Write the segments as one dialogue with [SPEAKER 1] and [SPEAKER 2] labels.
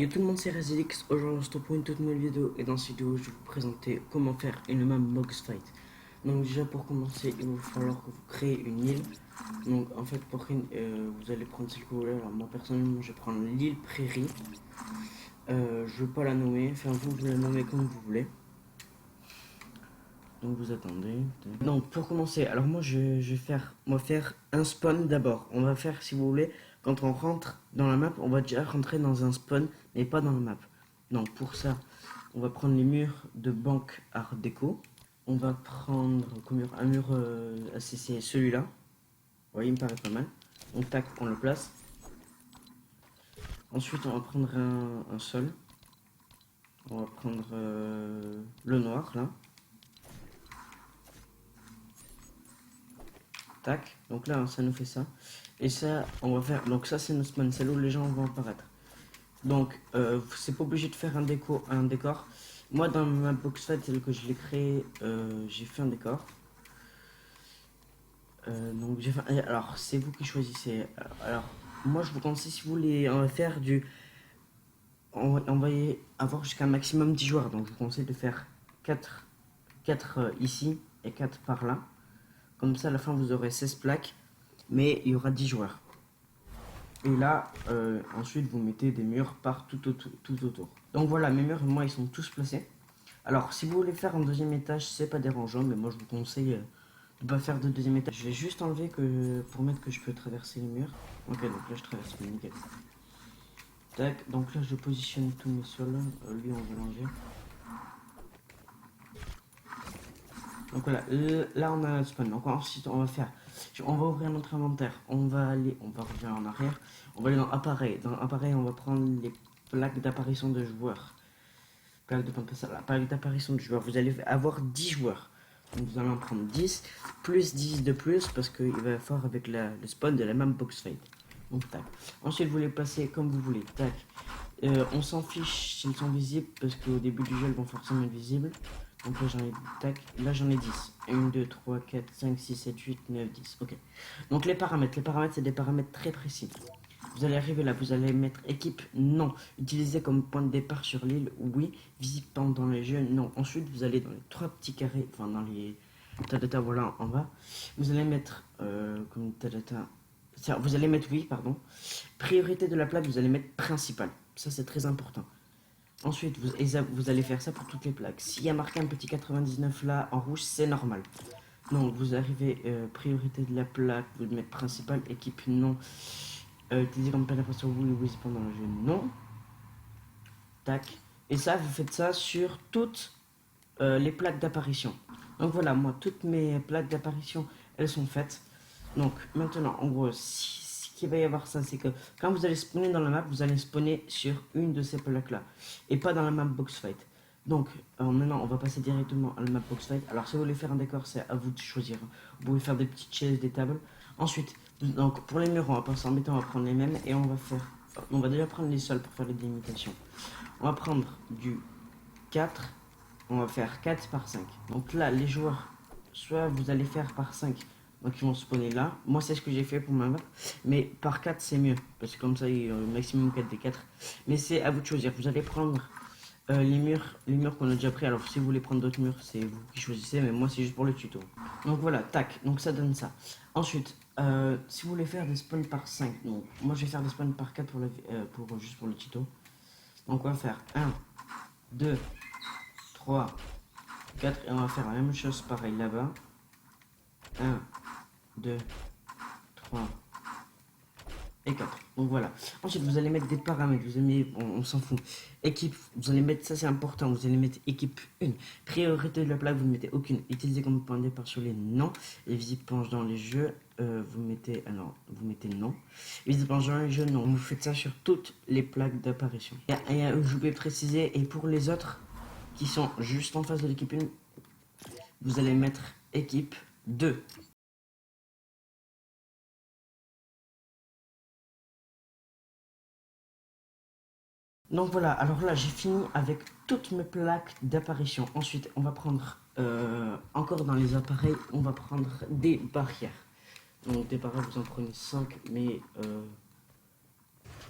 [SPEAKER 1] Yo tout le monde, c'est Razilix. Aujourd'hui, on se retrouve pour une toute nouvelle vidéo. Et dans cette vidéo, je vais vous présenter comment faire une map box fight. Donc, déjà pour commencer, il va falloir que vous créez une île. Donc, en fait, pour vous allez prendre celle que vous voulez. Alors, moi personnellement, je vais prendre l'île Prairie. Je ne vais pas la nommer. Enfin, vous la nommez comme vous voulez. Donc, vous attendez. Donc, pour commencer, alors moi, on va faire un spawn d'abord. On va faire, si vous voulez, quand on rentre dans la map, on va déjà rentrer dans un spawn, mais pas dans la map. Donc, pour ça, on va prendre les murs de banque art déco. On va prendre comme mur, un mur c'est celui-là. Vous voyez, il me paraît pas mal. Donc, tac, on le place. Ensuite, on va prendre un sol. On va prendre le noir, là. Tac, donc là ça nous fait ça. Et ça, on va faire. Donc ça c'est notre spawn, c'est là où les gens vont apparaître. Donc c'est pas obligé de faire un décor. Moi dans ma box fight, celle que je l'ai créé, j'ai fait un décor. Donc j'ai fait. Alors c'est vous qui choisissez. Alors moi je vous conseille, si vous voulez, on va faire du. On va y avoir jusqu'à un maximum 10 joueurs. Donc je vous conseille de faire 4 ici et 4 par là. Comme ça à la fin vous aurez 16 plaques. Mais il y aura 10 joueurs. Et là, ensuite, vous mettez des murs tout autour. Donc voilà, mes murs, moi, ils sont tous placés. Alors, si vous voulez faire un deuxième étage, c'est pas dérangeant, mais moi, je vous conseille de pas faire de deuxième étage. Je vais juste enlever pour mettre que je peux traverser les murs. Ok, donc là, je traverse, nickel. Tac, donc là, je positionne tous mes sols. Lui, on va l'enlever. Donc voilà, là, on a un spawn. Donc ensuite, on va ouvrir notre inventaire. On va revenir en arrière. On va aller dans appareil. Dans appareil, on va prendre les plaques d'apparition de joueurs. Plaque d'apparition de joueurs. Vous allez avoir 10 joueurs. Donc vous allez en prendre 10, plus 10 de plus, parce qu'il va falloir avec le spawn de la même box fight. Donc tac. Ensuite, vous les placez comme vous voulez. Tac. On s'en fiche s'ils sont visibles, parce qu'au début du jeu, ils vont forcément être visibles. Donc là j'en ai, tac, là j'en ai 10. 1, 2, 3, 4, 5, 6, 7, 8, 9, 10. Ok. Donc les paramètres c'est des paramètres très précis. Vous allez arriver là, vous allez mettre équipe, non. Utilisé comme point de départ sur l'île, oui. Visible pendant les jeux, non. Ensuite vous allez dans les 3 petits carrés, enfin dans les tadata, voilà en bas. Vous allez mettre comme tadata. Vous allez mettre oui, pardon. Priorité de la plaque, vous allez mettre principal. Ça c'est très important. Ensuite, vous allez faire ça pour toutes les plaques. S'il y a marqué un petit 99 là en rouge, c'est normal. Donc, vous arrivez, priorité de la plaque, vous le mettez principal, équipe non. Utilisez comme panneau sur vous, oui, pendant le jeu, non. Tac. Et ça, vous faites ça sur toutes les plaques d'apparition. Donc voilà, moi, toutes mes plaques d'apparition, elles sont faites. Donc, maintenant, en gros, ce qu'il va y avoir, ça, c'est que quand vous allez spawner dans la map, vous allez spawner sur une de ces plaques-là. Et pas dans la map box fight. Donc, maintenant, on va passer directement à la map box fight. Alors, si vous voulez faire un décor, c'est à vous de choisir. Vous pouvez faire des petites chaises, des tables. Ensuite, donc, pour les murs, on va pas s'embêter, on va prendre les mêmes. Et on va déjà prendre les sols pour faire les délimitations. On va prendre du 4. On va faire 4 par 5. Donc là, les joueurs, soit vous allez faire par 5. Donc ils vont spawner là. Moi, c'est ce que j'ai fait pour ma map. Mais par 4, c'est mieux. Parce que comme ça, il y a au maximum 4 des 4. Mais c'est à vous de choisir. Vous allez prendre les murs qu'on a déjà pris. Alors, si vous voulez prendre d'autres murs, c'est vous qui choisissez. Mais moi, c'est juste pour le tuto. Donc voilà, tac. Donc ça donne ça. Ensuite, si vous voulez faire des spawns par 5. Donc, moi, je vais faire des spawns par 4 juste pour le tuto. Donc, on va faire 1, 2, 3, 4. Et on va faire la même chose pareil là-bas. 1, 2, 3 et 4. Donc voilà. Ensuite, vous allez mettre des paramètres. Vous allez mettre, on s'en fout. Équipe, vous allez mettre, ça c'est important, vous allez mettre équipe 1. Priorité de la plaque, vous ne mettez aucune. Utilisez comme point de départ sur les non. Et visible planche dans les jeux, vous mettez non. Visible planche dans les jeux, non. Vous faites ça sur toutes les plaques d'apparition. Et je vais préciser, et pour les autres qui sont juste en face de l'équipe 1, vous allez mettre équipe 2. Donc voilà, alors là j'ai fini avec toutes mes plaques d'apparition. Ensuite, on va prendre, encore dans les appareils, on va prendre des barrières. Donc des barrières, vous en prenez 5, mais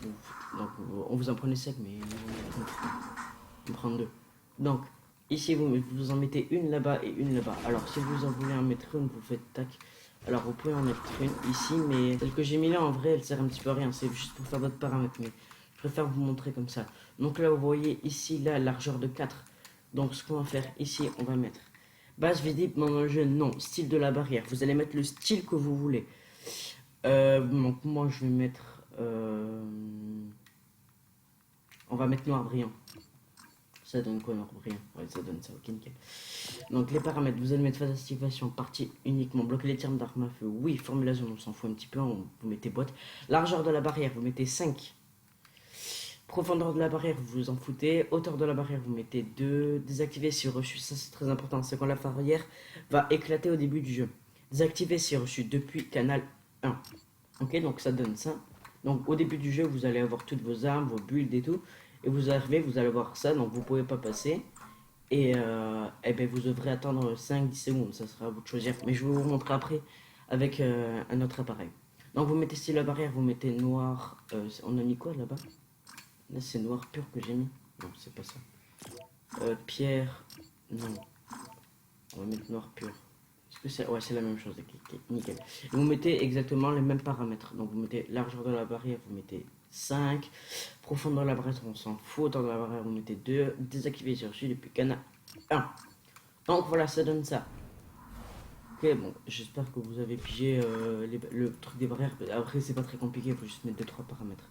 [SPEAKER 1] Donc on vous en prenez 5, mais on prend 2. Donc ici vous en mettez une là-bas et une là-bas. Alors si vous en voulez en mettre une, vous faites tac. Alors vous pouvez en mettre une ici, mais celle que j'ai mis là en vrai elle sert un petit peu à rien, c'est juste pour faire d'autres paramètres, mais je préfère vous montrer comme ça. Donc là vous voyez ici là largeur de 4. Donc ce qu'on va faire ici, on va mettre base visible dans le jeu, non, style de la barrière. Vous allez mettre le style que vous voulez. Donc moi je vais mettre on va mettre noir brillant. Ça donne quoi noir brillant? Ouais, ça donne ça, ok nickel. Donc les paramètres, vous allez mettre phase d'activation, partie uniquement, bloquer les termes d'armes à feu, oui, formulation, on s'en fout un petit peu, vous mettez boîte. Largeur de la barrière, vous mettez 5. Profondeur de la barrière, vous vous en foutez. Hauteur de la barrière, vous mettez 2. Désactiver si reçu, ça c'est très important, c'est quand la barrière va éclater au début du jeu. Désactiver si reçu depuis canal 1. Ok, donc ça donne ça. Donc au début du jeu, vous allez avoir toutes vos armes, vos builds et tout. Et vous arrivez, vous allez voir ça, donc vous pouvez pas passer. Et ben vous devrez attendre 5-10 secondes, ça sera à vous de choisir. Mais je vais vous montrer après avec un autre appareil. Donc vous mettez style la barrière, vous mettez noir. On a mis quoi là-bas? Là c'est noir pur que j'ai mis. Non, c'est pas ça. Pierre. Non. On va mettre noir pur. Est-ce que c'est. Ouais, c'est la même chose. Nickel. Et vous mettez exactement les mêmes paramètres. Donc vous mettez largeur de la barrière, vous mettez 5. Profondeur de la barrière, on s'en fout. Hauteur de la barrière, vous mettez 2. Désactiver sur reçu depuis canal 1. Donc voilà, ça donne ça. Ok, bon, j'espère que vous avez pigé le truc des barrières. Après, c'est pas très compliqué, il faut juste mettre 2-3 paramètres.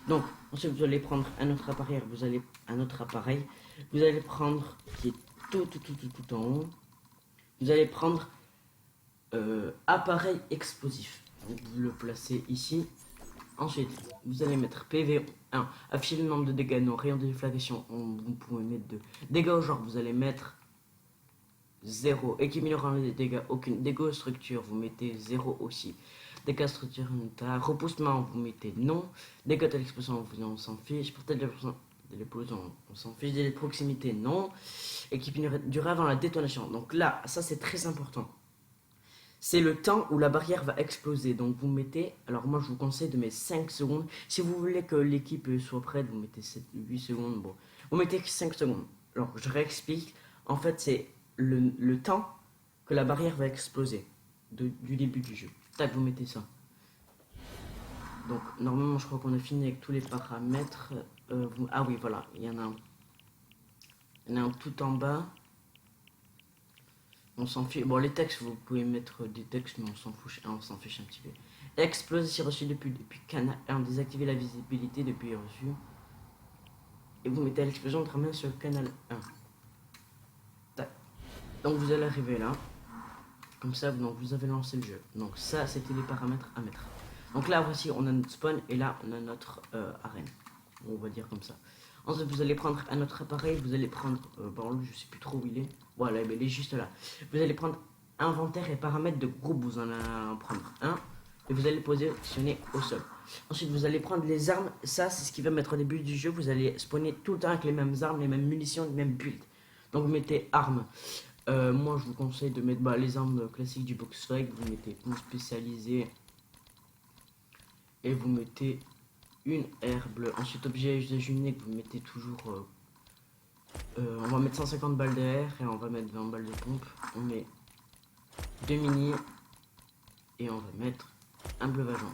[SPEAKER 1] Donc, ensuite, vous allez prendre un autre appareil, vous allez prendre qui est tout en haut. Vous allez prendre appareil explosif. Donc, vous le placez ici. Ensuite, vous allez mettre PV1, afficher le nombre de dégâts, non, rayon de déflagration, vous pouvez mettre 2. Dégâts au genre, vous allez mettre 0. Équilibrant les dégâts, aucune. Dégâts structure, vous mettez 0 aussi. Dégâts structure inventaire, repoussement, vous mettez non. Dégâts de l'explosion, on s'en fiche. Portée de l'explosion, on s'en fiche. Délai de proximité, non. Équipe durée avant la détonation. Donc là, ça c'est très important. C'est le temps où la barrière va exploser. Donc vous mettez, alors moi je vous conseille de mettre 5 secondes. Si vous voulez que l'équipe soit prête, vous mettez 8 secondes. Bon, vous mettez 5 secondes. Alors je réexplique. En fait, c'est le temps que la barrière va exploser du début du jeu. Tac, vous mettez ça. Donc normalement je crois qu'on a fini avec tous les paramètres. Ah oui, voilà, il y en a un. Il y en a un tout en bas. On s'en fiche. Bon, les textes, vous pouvez mettre des textes, mais on s'en fiche un petit peu. Exploser si reçu depuis canal 1. Désactiver la visibilité depuis reçu. Et vous mettez l'explosion de main sur le canal 1. Tac. Donc vous allez arriver là. Comme ça, donc vous avez lancé le jeu. Donc ça, c'était les paramètres à mettre. Donc là, voici, on a notre spawn et là, on a notre arène. On va dire comme ça. Ensuite, vous allez prendre un autre appareil. Vous allez prendre, bon, je sais plus trop où il est. Voilà, il est juste là. Vous allez prendre inventaire et paramètres de groupe. Vous en allez prendre un et vous allez positionner au sol. Ensuite, vous allez prendre les armes. Ça, c'est ce qui va mettre au début du jeu. Vous allez spawner tout le temps avec les mêmes armes, les mêmes munitions, les mêmes builds. Donc, vous mettez armes. Moi, je vous conseille de mettre les armes classiques du box fight. Vous mettez une spécialisée et vous mettez une air bleue. Ensuite, objet à usage unique, vous mettez toujours. On va mettre 150 balles d'air et on va mettre 20 balles de pompe. On met 2 mini et on va mettre un bleu vagin.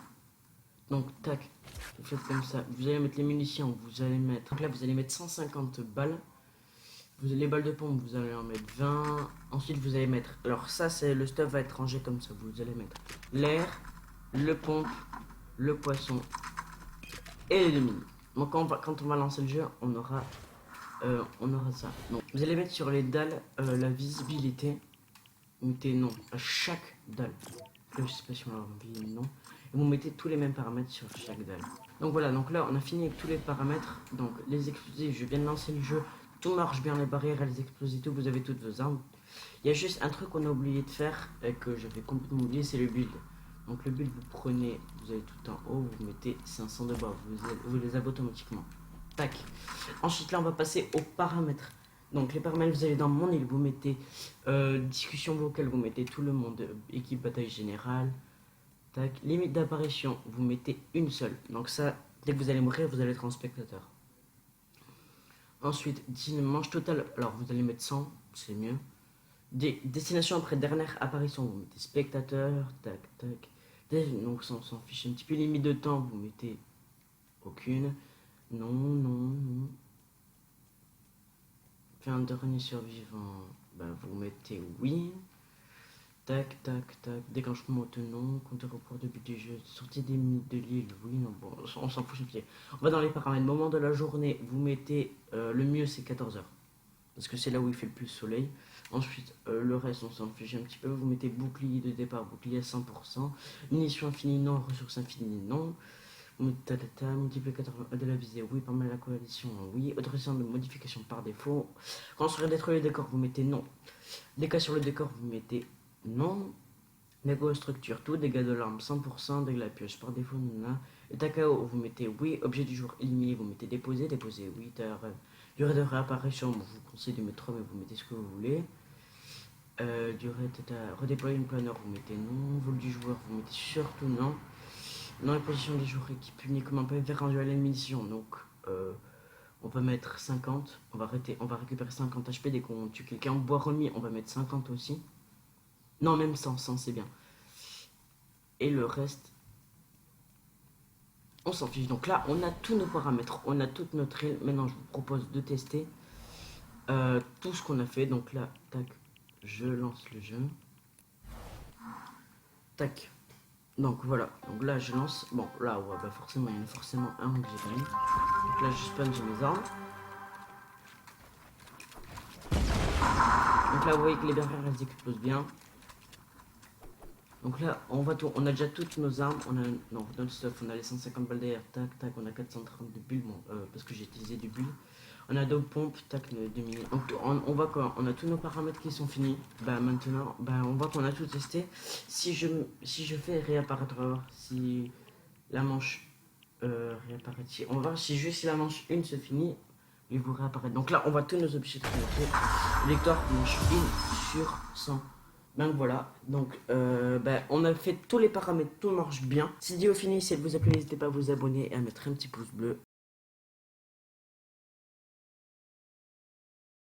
[SPEAKER 1] Donc, tac, vous faites comme ça. Vous allez mettre les munitions, vous allez mettre. Donc là, vous allez mettre 150 balles. Les balles de pompe, vous allez en mettre 20. Ensuite, vous allez mettre. Alors, ça, c'est le stuff va être rangé comme ça. Vous allez mettre l'air, le pompe, le poisson et les demi. Donc, quand on va lancer le jeu, on aura ça. Donc, vous allez mettre sur les dalles la visibilité. Vous mettez non à chaque dalle. Là, je sais pas si on a envie, non. Et vous mettez tous les mêmes paramètres sur chaque dalle. Donc voilà, donc là, on a fini avec tous les paramètres. Donc, les explosifs, je viens de lancer le jeu. Tout marche bien, les barrières et les explosifs, tout, vous avez toutes vos armes. Il y a juste un truc qu'on a oublié de faire et que j'avais complètement oublié, c'est le build. Donc le build, vous prenez, vous allez tout en haut, vous mettez 500 de bas, vous les avez automatiquement. Tac. Ensuite là, on va passer aux paramètres. Donc les paramètres, vous allez dans mon île, vous mettez discussion vocale, vous mettez tout le monde, équipe bataille générale. Tac. Limite d'apparition, vous mettez une seule. Donc ça, Dès que vous allez mourir, vous allez être en spectateur. Ensuite, manche totale, alors vous allez mettre 100, c'est mieux. Destination après dernière apparition, vous mettez spectateur, tac, tac. Donc ça, on s'en fiche un petit peu. Limite de temps, vous mettez aucune. Non, non, non. Puis un dernier survivant, ben, vous mettez oui. Tac, tac, tac. Déclenchement autonome, compteur au cours de but du jeu. Sortie des minutes de l'île, oui, non, bon, on s'en fout, on va dans les paramètres. Moment de la journée, vous mettez, le mieux c'est 14 heures. Parce que c'est là où il fait le plus soleil. Ensuite, le reste, on s'en fiche un petit peu. Vous mettez bouclier de départ, bouclier à 100%. Munitions infinies, non. Ressources infinies, non. Multiplicateur de la visée, oui. Pas mal la coalition, oui. Autorisation de modification par défaut. Construire, détruire le décor, vous mettez non. Dégâts sur le décor, vous mettez non. Dégâts structure, tout. Dégâts de l'arme, 100%. Dégâts de la pioche, par défaut, non. État KO, vous mettez oui. Objet du jour éliminé, vous mettez déposer. Déposer, oui. Durée de réapparition, je vous conseille de mettre 3, mais vous mettez ce que vous voulez. Durée de redéployer une planeur, vous mettez non. Vol du joueur, vous mettez surtout non. Dans la position des joueurs équipe uniquement PV rendu à l'émission, donc on va mettre 50. On va récupérer 50 HP dès qu'on tue quelqu'un. Bois remis, on va mettre 50 aussi. Non, même 100, 100 c'est bien. Et le reste, on s'en fiche. Donc là, on a tous nos paramètres, on a toute notre île. Maintenant, je vous propose de tester tout ce qu'on a fait. Donc là, tac, je lance le jeu. Tac. Donc voilà. Donc là, je lance. Bon, là, ouais, bah forcément, il y en a forcément un que j'ai gagné. Donc là, je spawn, j'ai mes armes. Donc là, vous voyez que les barrières, elles explosent bien. Donc là, on a déjà toutes nos armes. On a, non, dans le stuff, on a les 150 balles d'air, tac, tac, on a 430 de bulles, bon, parce que j'ai utilisé du bulle. On a deux pompes, tac, 2 mini. Donc on voit qu'on a tous nos paramètres qui sont finis. Bah maintenant, bah, on voit qu'on a tout testé. Si je fais réapparaître, on va voir si la manche réapparaît ici. On va voir si juste si la manche 1 se finit, il vous réapparaît. Donc là, on voit tous nos objets triomphés. Victoire, manche 1 sur 100. Donc voilà, donc on a fait tous les paramètres, tout marche bien. Si vidéo finie, si elle vous a plu, n'hésitez pas à vous abonner et à mettre un petit pouce bleu.